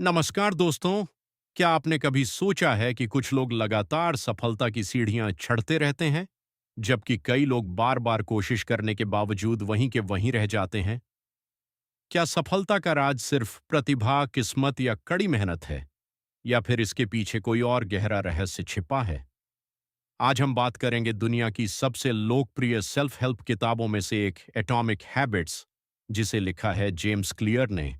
नमस्कार दोस्तों। क्या आपने कभी सोचा है कि कुछ लोग लगातार सफलता की सीढ़ियां चढ़ते रहते हैं, जबकि कई लोग बार-बार कोशिश करने के बावजूद वहीं के वहीं रह जाते हैं? क्या सफलता का राज सिर्फ प्रतिभा, किस्मत या कड़ी मेहनत है, या फिर इसके पीछे कोई और गहरा रहस्य छिपा है? आज हम बात करेंगे दुनिया की सबसे लोकप्रिय सेल्फ हेल्प किताबों में से एक, एटॉमिक हैबिट्स, जिसे लिखा है जेम्स क्लियर ने।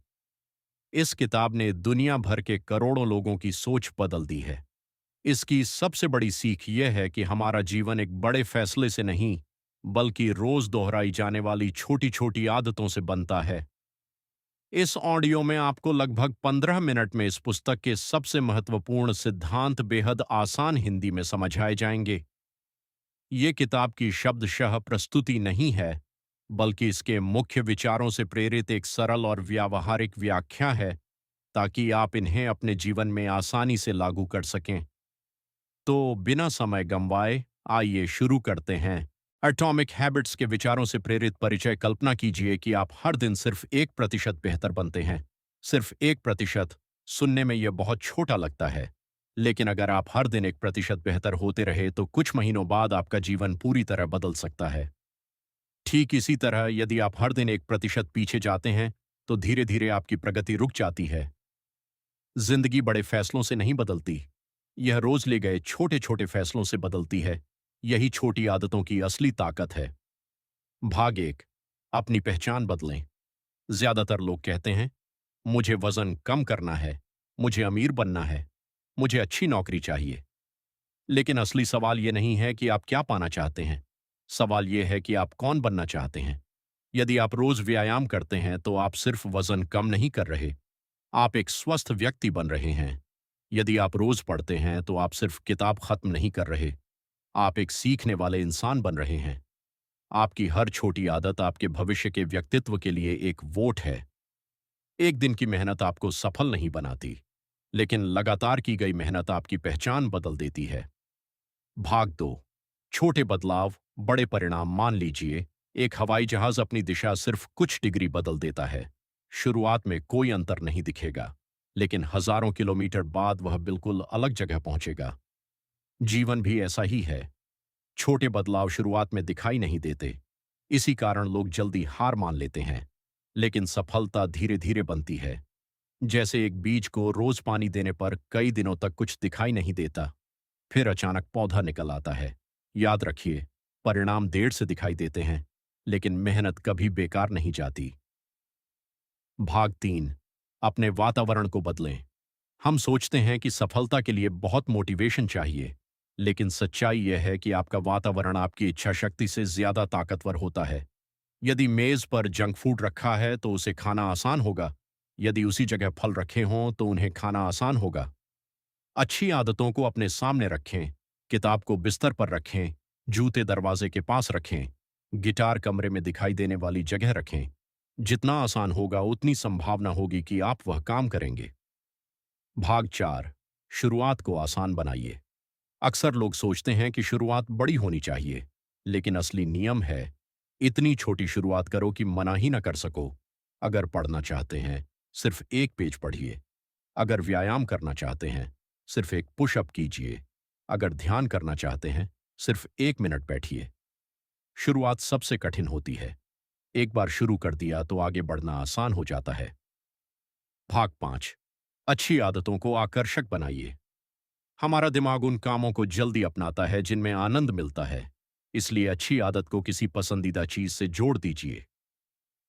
इस किताब ने दुनिया भर के करोड़ों लोगों की सोच बदल दी है। इसकी सबसे बड़ी सीख यह है कि हमारा जीवन एक बड़े फैसले से नहीं, बल्कि रोज दोहराई जाने वाली छोटी छोटी आदतों से बनता है। इस ऑडियो में आपको लगभग 15 मिनट में इस पुस्तक के सबसे महत्वपूर्ण सिद्धांत बेहद आसान हिंदी में समझाए जाएंगे। ये किताब की शब्दशः प्रस्तुति नहीं है, बल्कि इसके मुख्य विचारों से प्रेरित एक सरल और व्यावहारिक व्याख्या है, ताकि आप इन्हें अपने जीवन में आसानी से लागू कर सकें। तो बिना समय गंवाए आइए शुरू करते हैं। एटॉमिक हैबिट्स के विचारों से प्रेरित परिचय। कल्पना कीजिए कि आप हर दिन सिर्फ 1% बेहतर बनते हैं। सिर्फ 1%। सुनने में यह बहुत छोटा लगता है, लेकिन अगर आप हर दिन 1% बेहतर होते रहे तो कुछ महीनों बाद आपका जीवन पूरी तरह बदल सकता है। ठीक इसी तरह यदि आप हर दिन 1% पीछे जाते हैं, तो धीरे धीरे आपकी प्रगति रुक जाती है। जिंदगी बड़े फैसलों से नहीं बदलती, यह रोज ले गए छोटे छोटे फैसलों से बदलती है। यही छोटी आदतों की असली ताकत है। भाग एक, अपनी पहचान बदलें। ज्यादातर लोग कहते हैं, मुझे वजन कम करना है, मुझे अमीर बनना है, मुझे अच्छी नौकरी चाहिए। लेकिन असली सवाल यह नहीं है कि आप क्या पाना चाहते हैं। सवाल यह है कि आप कौन बनना चाहते हैं। यदि आप रोज व्यायाम करते हैं तो आप सिर्फ वजन कम नहीं कर रहे, आप एक स्वस्थ व्यक्ति बन रहे हैं। यदि आप रोज पढ़ते हैं तो आप सिर्फ किताब खत्म नहीं कर रहे, आप एक सीखने वाले इंसान बन रहे हैं। आपकी हर छोटी आदत आपके भविष्य के व्यक्तित्व के लिए एक वोट है। एक दिन की मेहनत आपको सफल नहीं बनाती, लेकिन लगातार की गई मेहनत आपकी पहचान बदल देती है। भाग दो, छोटे बदलाव, बड़े परिणाम। मान लीजिए एक हवाई जहाज अपनी दिशा सिर्फ कुछ डिग्री बदल देता है। शुरुआत में कोई अंतर नहीं दिखेगा, लेकिन हजारों किलोमीटर बाद वह बिल्कुल अलग जगह पहुंचेगा। जीवन भी ऐसा ही है। छोटे बदलाव शुरुआत में दिखाई नहीं देते, इसी कारण लोग जल्दी हार मान लेते हैं। लेकिन सफलता धीरे धीरे बनती है। जैसे एक बीज को रोज पानी देने पर कई दिनों तक कुछ दिखाई नहीं देता, फिर अचानक पौधा निकल आता है। याद रखिए, परिणाम देर से दिखाई देते हैं, लेकिन मेहनत कभी बेकार नहीं जाती। भाग तीन, अपने वातावरण को बदलें। हम सोचते हैं कि सफलता के लिए बहुत मोटिवेशन चाहिए, लेकिन सच्चाई यह है कि आपका वातावरण आपकी इच्छा शक्ति से ज्यादा ताकतवर होता है। यदि मेज पर जंक फूड रखा है तो उसे खाना आसान होगा। यदि उसी जगह फल रखे हों तो उन्हें खाना आसान होगा। अच्छी आदतों को अपने सामने रखें। किताब को बिस्तर पर रखें, जूते दरवाजे के पास रखें, गिटार कमरे में दिखाई देने वाली जगह रखें। जितना आसान होगा उतनी संभावना होगी कि आप वह काम करेंगे। भाग चार, शुरुआत को आसान बनाइए। अक्सर लोग सोचते हैं कि शुरुआत बड़ी होनी चाहिए, लेकिन असली नियम है, इतनी छोटी शुरुआत करो कि मना ही न कर सको। अगर पढ़ना चाहते हैं, सिर्फ एक पेज पढ़िए। अगर व्यायाम करना चाहते हैं, सिर्फ एक पुशअप कीजिए। अगर ध्यान करना चाहते हैं, सिर्फ 1 मिनट बैठिए। शुरुआत सबसे कठिन होती है। एक बार शुरू कर दिया तो आगे बढ़ना आसान हो जाता है। भाग पांच, अच्छी आदतों को आकर्षक बनाइए। हमारा दिमाग उन कामों को जल्दी अपनाता है जिनमें आनंद मिलता है। इसलिए अच्छी आदत को किसी पसंदीदा चीज से जोड़ दीजिए।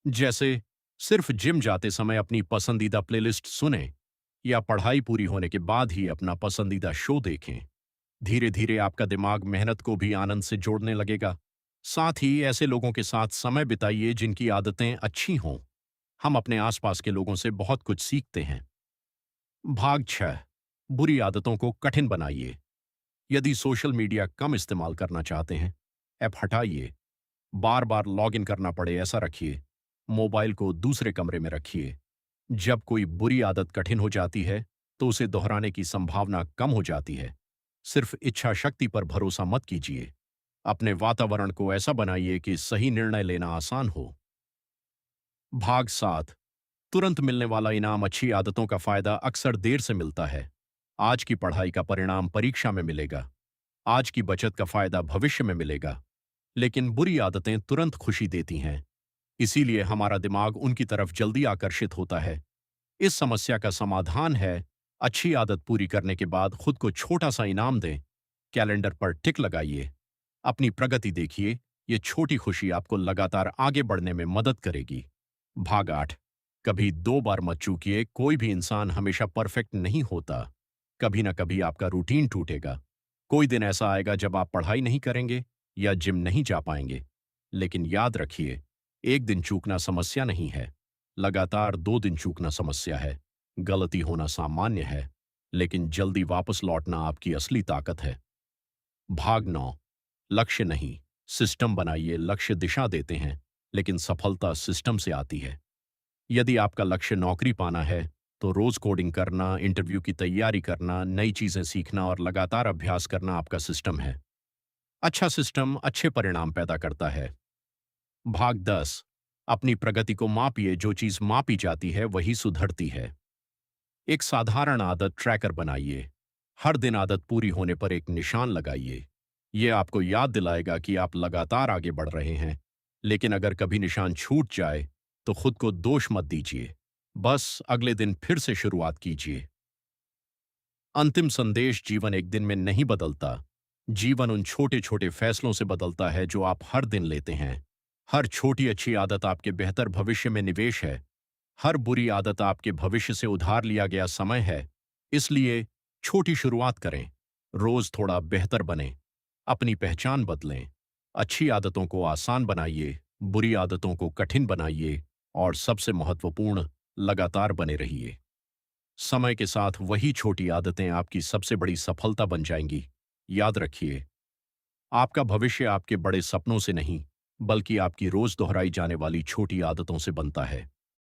जैसे सिर्फ जिम जाते समय अपनी पसंदीदा प्लेलिस्ट सुनें, या पढ़ाई पूरी होने के बाद ही अपना पसंदीदा शो देखें। धीरे धीरे आपका दिमाग मेहनत को भी आनंद से जोड़ने लगेगा। साथ ही ऐसे लोगों के साथ समय बिताइए जिनकी आदतें अच्छी हों। हम अपने आसपास के लोगों से बहुत कुछ सीखते हैं। भाग छह, बुरी आदतों को कठिन बनाइए। यदि सोशल मीडिया कम इस्तेमाल करना चाहते हैं, ऐप हटाइए। बार बार लॉग इन करना पड़े ऐसा रखिए। मोबाइल को दूसरे कमरे में रखिए। जब कोई बुरी आदत कठिन हो जाती है, तो उसे दोहराने की संभावना कम हो जाती है। सिर्फ इच्छा शक्ति पर भरोसा मत कीजिए। अपने वातावरण को ऐसा बनाइए कि सही निर्णय लेना आसान हो। भाग सात, तुरंत मिलने वाला इनाम, अच्छी आदतों का फायदा अक्सर देर से मिलता है। आज की पढ़ाई का परिणाम परीक्षा में मिलेगा। आज की बचत का फायदा भविष्य में मिलेगा। लेकिन बुरी आदतें तुरंत खुशी देती हैं। इसीलिए हमारा दिमाग उनकी तरफ जल्दी आकर्षित होता है। इस समस्या का समाधान है, अच्छी आदत पूरी करने के बाद खुद को छोटा सा इनाम दें। कैलेंडर पर टिक लगाइए। अपनी प्रगति देखिए। ये छोटी खुशी आपको लगातार आगे बढ़ने में मदद करेगी। भाग 8। कभी 2 बार मत चूकिए। कोई भी इंसान हमेशा परफेक्ट नहीं होता। कभी ना कभी आपका रूटीन टूटेगा। कोई दिन ऐसा आएगा जब आप पढ़ाई नहीं करेंगे या जिम नहीं जा पाएंगे। लेकिन याद रखिए, एक दिन चूकना समस्या नहीं है। लगातार 2 दिन चूकना समस्या है। गलती होना सामान्य है, लेकिन जल्दी वापस लौटना आपकी असली ताकत है। भाग 9। लक्ष्य नहीं, सिस्टम बनाइए। लक्ष्य दिशा देते हैं, लेकिन सफलता सिस्टम से आती है। यदि आपका लक्ष्य नौकरी पाना है, तो रोज कोडिंग करना, इंटरव्यू की तैयारी करना, नई चीजें सीखना और लगातार अभ्यास करना आपका सिस्टम है। अच्छा सिस्टम अच्छे परिणाम पैदा करता है। भाग 10। अपनी प्रगति को मापिए। जो चीज मापी जाती है वही सुधरती है। एक साधारण आदत ट्रैकर बनाइए। हर दिन आदत पूरी होने पर एक निशान लगाइए। यह आपको याद दिलाएगा कि आप लगातार आगे बढ़ रहे हैं। लेकिन अगर कभी निशान छूट जाए, तो खुद को दोष मत दीजिए। बस अगले दिन फिर से शुरुआत कीजिए। अंतिम संदेश, जीवन एक दिन में नहीं बदलता। जीवन उन छोटे छोटे फैसलों से बदलता है जो आप हर दिन लेते हैं। हर छोटी अच्छी आदत आपके बेहतर भविष्य में निवेश है। हर बुरी आदत आपके भविष्य से उधार लिया गया समय है। इसलिए छोटी शुरुआत करें। रोज थोड़ा बेहतर बने। अपनी पहचान बदलें। अच्छी आदतों को आसान बनाइए, बुरी आदतों को कठिन बनाइए, और सबसे महत्वपूर्ण, लगातार बने रहिए। समय के साथ वही छोटी आदतें आपकी सबसे बड़ी सफलता बन जाएंगी। याद रखिए, आपका भविष्य आपके बड़े सपनों से नहीं, बल्कि आपकी रोज दोहराई जाने वाली छोटी आदतों से बनता है।